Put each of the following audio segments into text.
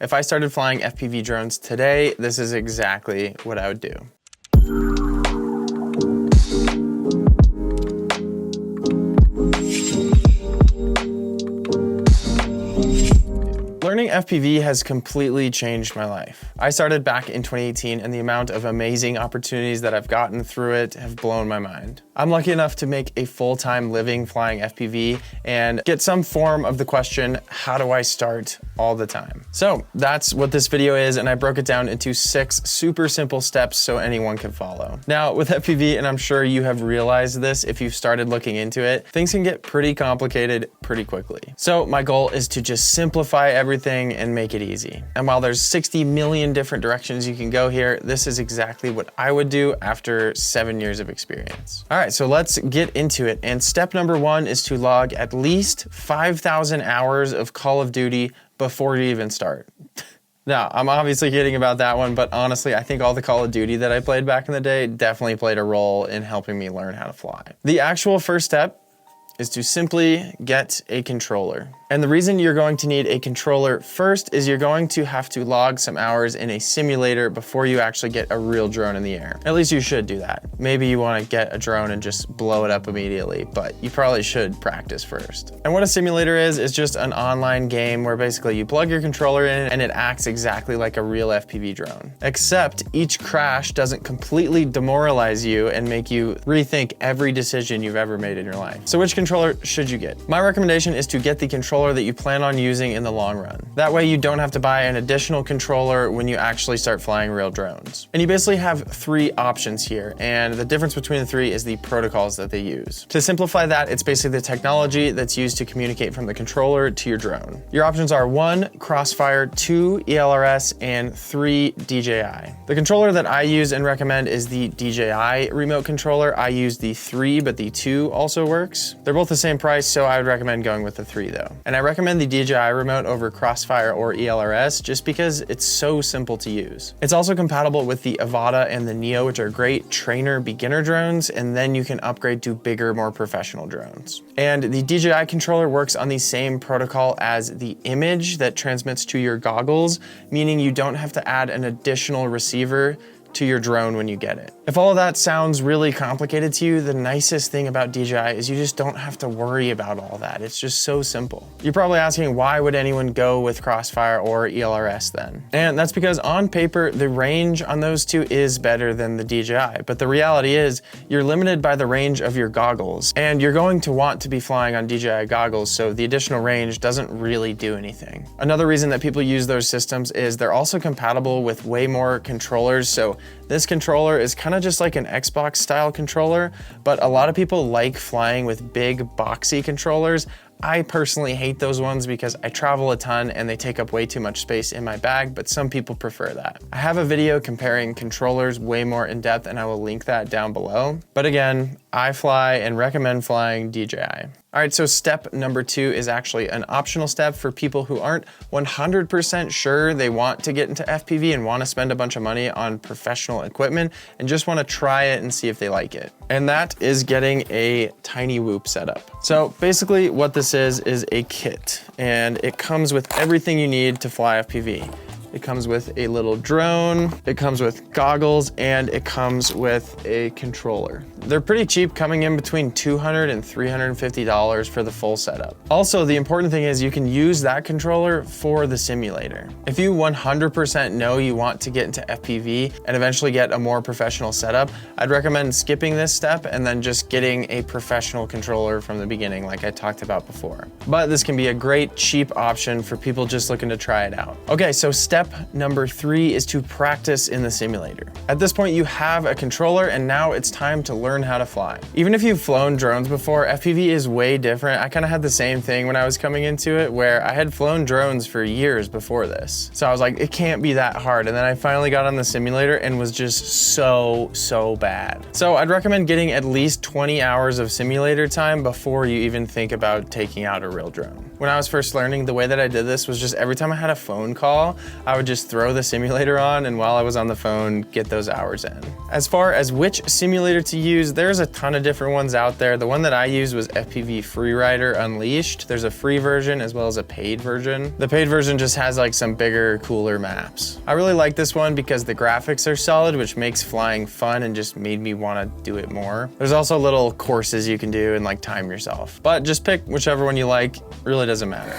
If I started flying FPV drones today, this is exactly what I would do. Learning FPV has completely changed my life. I started back in 2018 and the amount of amazing opportunities that I've gotten through it have blown my mind. I'm lucky enough to make a full-time living flying FPV and get some form of the question, how do I start, all the time? So that's what this video is, and I broke it down into 6 super simple steps so anyone can follow. Now with FPV, and I'm sure you have realized this if you've started looking into it, things can get pretty complicated pretty quickly. So my goal is to just simplify everything and make it easy. And while there's 60 million different directions you can go here, this is exactly what I would do after 7 years of experience. All right, so let's get into it. And step number 1 is to log at least 5,000 hours of Call of Duty before you even start. Now, I'm obviously kidding about that one, but honestly, I think all the Call of Duty that I played back in the day definitely played a role in helping me learn how to fly. The actual first step is to simply get a controller. And the reason you're going to need a controller first is you're going to have to log some hours in a simulator before you actually get a real drone in the air. At least you should do that. Maybe you want to get a drone and just blow it up immediately, but you probably should practice first. And what a simulator is just an online game where basically you plug your controller in and it acts exactly like a real FPV drone. Except each crash doesn't completely demoralize you and make you rethink every decision you've ever made in your life. So which controller should you get? My recommendation is to get the controller that you plan on using in the long run. That way you don't have to buy an additional controller when you actually start flying real drones. And you basically have 3 options here, and the difference between the 3 is the protocols that they use. To simplify that, it's basically the technology that's used to communicate from the controller to your drone. Your options are 1, Crossfire, 2, ELRS, and 3, DJI. The controller that I use and recommend is the DJI remote controller. I use the 3, but the 2 also works. They're both the same price, so I would recommend going with the 3 though. And I recommend the DJI remote over Crossfire or ELRS just because it's so simple to use. It's also compatible with the Avata and the Neo, which are great trainer beginner drones, and then you can upgrade to bigger, more professional drones. And the DJI controller works on the same protocol as the image that transmits to your goggles, meaning you don't have to add an additional receiver to your drone when you get it. If all of that sounds really complicated to you, the nicest thing about DJI is you just don't have to worry about all that. It's just so simple. You're probably asking, why would anyone go with Crossfire or ELRS then? And that's because on paper, the range on those 2 is better than the DJI, but the reality is you're limited by the range of your goggles, and you're going to want to be flying on DJI goggles, so the additional range doesn't really do anything. Another reason that people use those systems is they're also compatible with way more controllers, so this controller is kind of just like an Xbox style controller, but a lot of people like flying with big boxy controllers. I personally hate those ones because I travel a ton and they take up way too much space in my bag, but some people prefer that. I have a video comparing controllers way more in depth and I will link that down below. But again, I fly and recommend flying DJI. All right, so step number 2 is actually an optional step for people who aren't 100% sure they want to get into FPV and want to spend a bunch of money on professional equipment and just want to try it and see if they like it. And that is getting a tiny whoop setup. So basically what this is a kit, and it comes with everything you need to fly FPV. It comes with a little drone, it comes with goggles, and it comes with a controller. They're pretty cheap, coming in between $200 and $350 for the full setup. Also, the important thing is you can use that controller for the simulator. If you 100% know you want to get into FPV and eventually get a more professional setup, I'd recommend skipping this step and then just getting a professional controller from the beginning like I talked about before. But this can be a great cheap option for people just looking to try it out. Okay, so step number 3 is to practice in the simulator. At this point, you have a controller and now it's time to learn how to fly. Even if you've flown drones before, FPV is way different. I kind of had the same thing when I was coming into it, where I had flown drones for years before this. So I was like, it can't be that hard. And then I finally got on the simulator and was just so bad. So I'd recommend getting at least 20 hours of simulator time before you even think about taking out a real drone. When I was first learning, the way that I did this was just every time I had a phone call, I would just throw the simulator on, and while I was on the phone, get those hours in. As far as which simulator to use, there's a ton of different ones out there. The one that I used was FPV Freerider Unleashed. There's a free version as well as a paid version. The paid version just has like some bigger, cooler maps. I really like this one because the graphics are solid, which makes flying fun and just made me want to do it more. There's also little courses you can do and like time yourself, but just pick whichever one you like, really doesn't matter.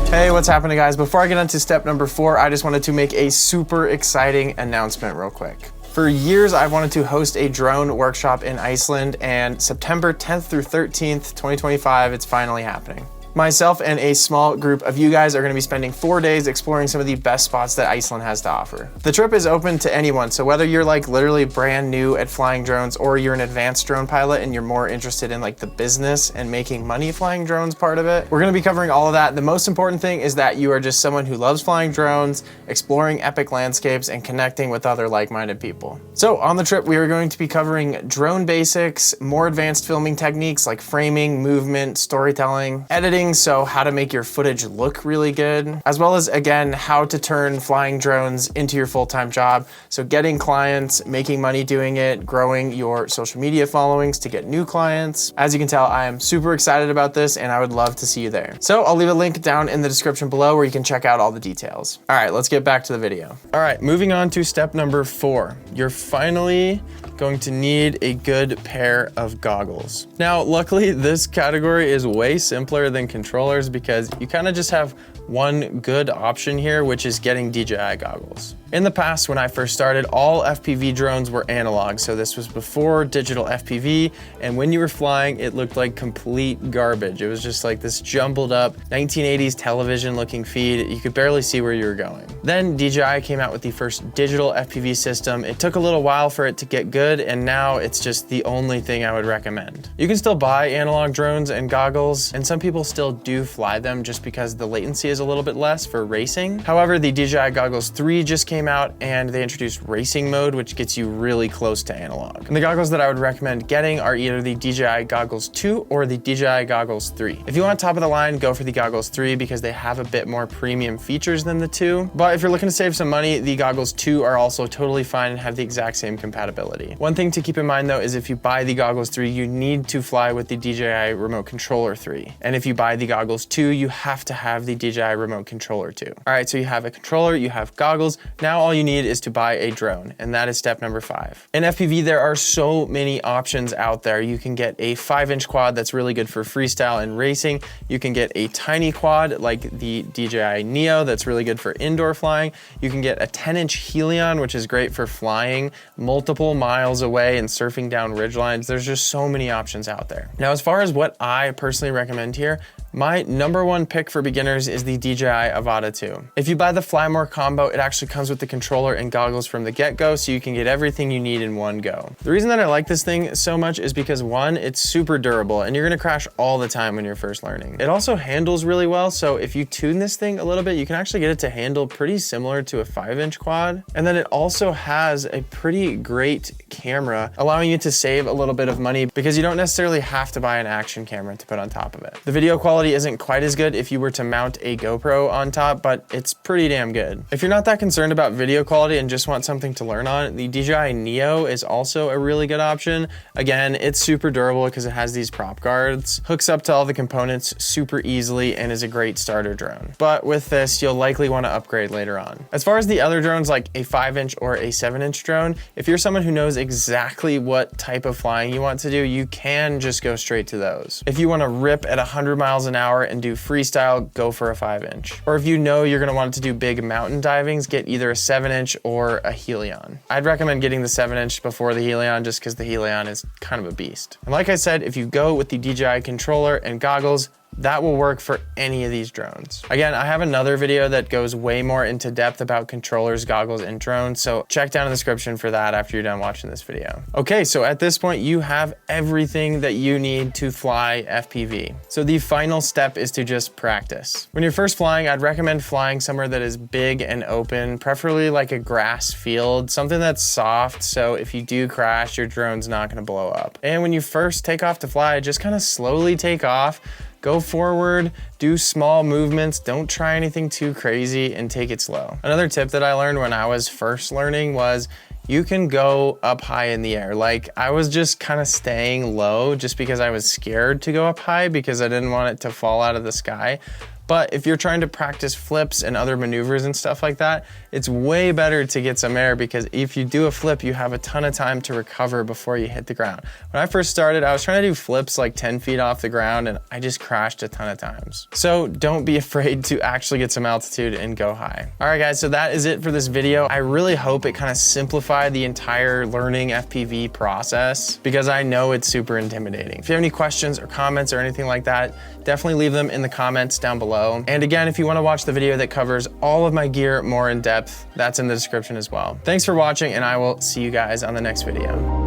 Hey, what's happening, guys? Before I get into step number 4, I just wanted to make a super exciting announcement real quick. For years, I've wanted to host a drone workshop in Iceland, and September 10th through 13th, 2025, it's finally happening. Myself and a small group of you guys are going to be spending 4 days exploring some of the best spots that Iceland has to offer. The trip is open to anyone, so whether you're like literally brand new at flying drones or you're an advanced drone pilot and you're more interested in like the business and making money flying drones part of it, we're going to be covering all of that. The most important thing is that you are just someone who loves flying drones, exploring epic landscapes, and connecting with other like-minded people. So on the trip, we are going to be covering drone basics, more advanced filming techniques like framing, movement, storytelling, editing, so how to make your footage look really good, as well as, again, how to turn flying drones into your full-time job. So getting clients, making money doing it, growing your social media followings to get new clients. As you can tell, I am super excited about this and I would love to see you there. So I'll leave a link down in the description below where you can check out all the details. All right, let's get back to the video. All right, moving on to step number 4. You're finally going to need a good pair of goggles. Now, luckily, this category is way simpler than controllers because you kind of just have one good option here, which is getting DJI goggles. In the past, when I first started, all FPV drones were analog, so this was before digital FPV, and when you were flying, it looked like complete garbage. It was just like this jumbled up 1980s television looking feed. You could barely see where you were going. Then DJI came out with the first digital FPV system. It took a little while for it to get good, and now it's just the only thing I would recommend. You can still buy analog drones and goggles, and some people still do fly them just because the latency is a little bit less for racing. However, the DJI Goggles 3 just came out and they introduced racing mode, which gets you really close to analog. And the goggles that I would recommend getting are either the DJI Goggles 2 or the DJI Goggles 3. If you want top of the line, go for the Goggles 3 because they have a bit more premium features than the 2. But if you're looking to save some money, the Goggles 2 are also totally fine and have the exact same compatibility. One thing to keep in mind though is if you buy the Goggles 3, you need to fly with the DJI Remote Controller 3. And if you buy the Goggles 2, you have to have the DJI Remote Controller 2. All right, so you have a controller, you have goggles. Now all you need is to buy a drone, and that is step number 5. In FPV, there are so many options out there. You can get a 5-inch quad that's really good for freestyle and racing. You can get a tiny quad like the DJI Neo that's really good for indoor flying. You can get a 10-inch Helion, which is great for flying multiple miles away and surfing down ridgelines. There's just so many options out there. Now, as far as what I personally recommend here, my number 1 pick for beginners is the DJI Avata 2. If you buy the Fly More combo, it actually comes with the controller and goggles from the get-go, so you can get everything you need in one go. The reason that I like this thing so much is because 1, it's super durable, and you're gonna crash all the time when you're first learning. It also handles really well, so if you tune this thing a little bit, you can actually get it to handle pretty similar to a 5-inch quad. And then it also has a pretty great camera, allowing you to save a little bit of money because you don't necessarily have to buy an action camera to put on top of it. The video quality isn't quite as good if you were to mount a GoPro on top, but it's pretty damn good. If you're not that concerned about video quality and just want something to learn on, the DJI Neo is also a really good option. Again, it's super durable because it has these prop guards, hooks up to all the components super easily, and is a great starter drone. But with this, you'll likely want to upgrade later on. As far as the other drones like a 5-inch or a 7-inch drone, if you're someone who knows exactly what type of flying you want to do, you can just go straight to those. If you want to rip at 100 miles an hour and do freestyle, go for a 5-inch. Or if you know you're going to want to do big mountain divings, get either a 7-inch or a Helion. I'd recommend getting the 7-inch before the Helion just because the Helion is kind of a beast. And like I said, if you go with the DJI controller and goggles, that will work for any of these drones. Again, I have another video that goes way more into depth about controllers, goggles, and drones, so check down in the description for that after you're done watching this video. Okay, so at this point, you have everything that you need to fly FPV. So the final step is to just practice. When you're first flying, I'd recommend flying somewhere that is big and open, preferably like a grass field, something that's soft, so if you do crash, your drone's not gonna blow up. And when you first take off to fly, just kind of slowly take off. Go forward, do small movements, don't try anything too crazy, and take it slow. Another tip that I learned when I was first learning was you can go up high in the air. Like, I was just kind of staying low just because I was scared to go up high because I didn't want it to fall out of the sky. But if you're trying to practice flips and other maneuvers and stuff like that, it's way better to get some air, because if you do a flip, you have a ton of time to recover before you hit the ground. When I first started, I was trying to do flips like 10 feet off the ground, and I just crashed a ton of times. So don't be afraid to actually get some altitude and go high. All right, guys, so that is it for this video. I really hope it kind of simplified the entire learning FPV process, because I know it's super intimidating. If you have any questions or comments or anything like that, definitely leave them in the comments down below. And again, if you want to watch the video that covers all of my gear more in depth, that's in the description as well. Thanks for watching, and I will see you guys on the next video.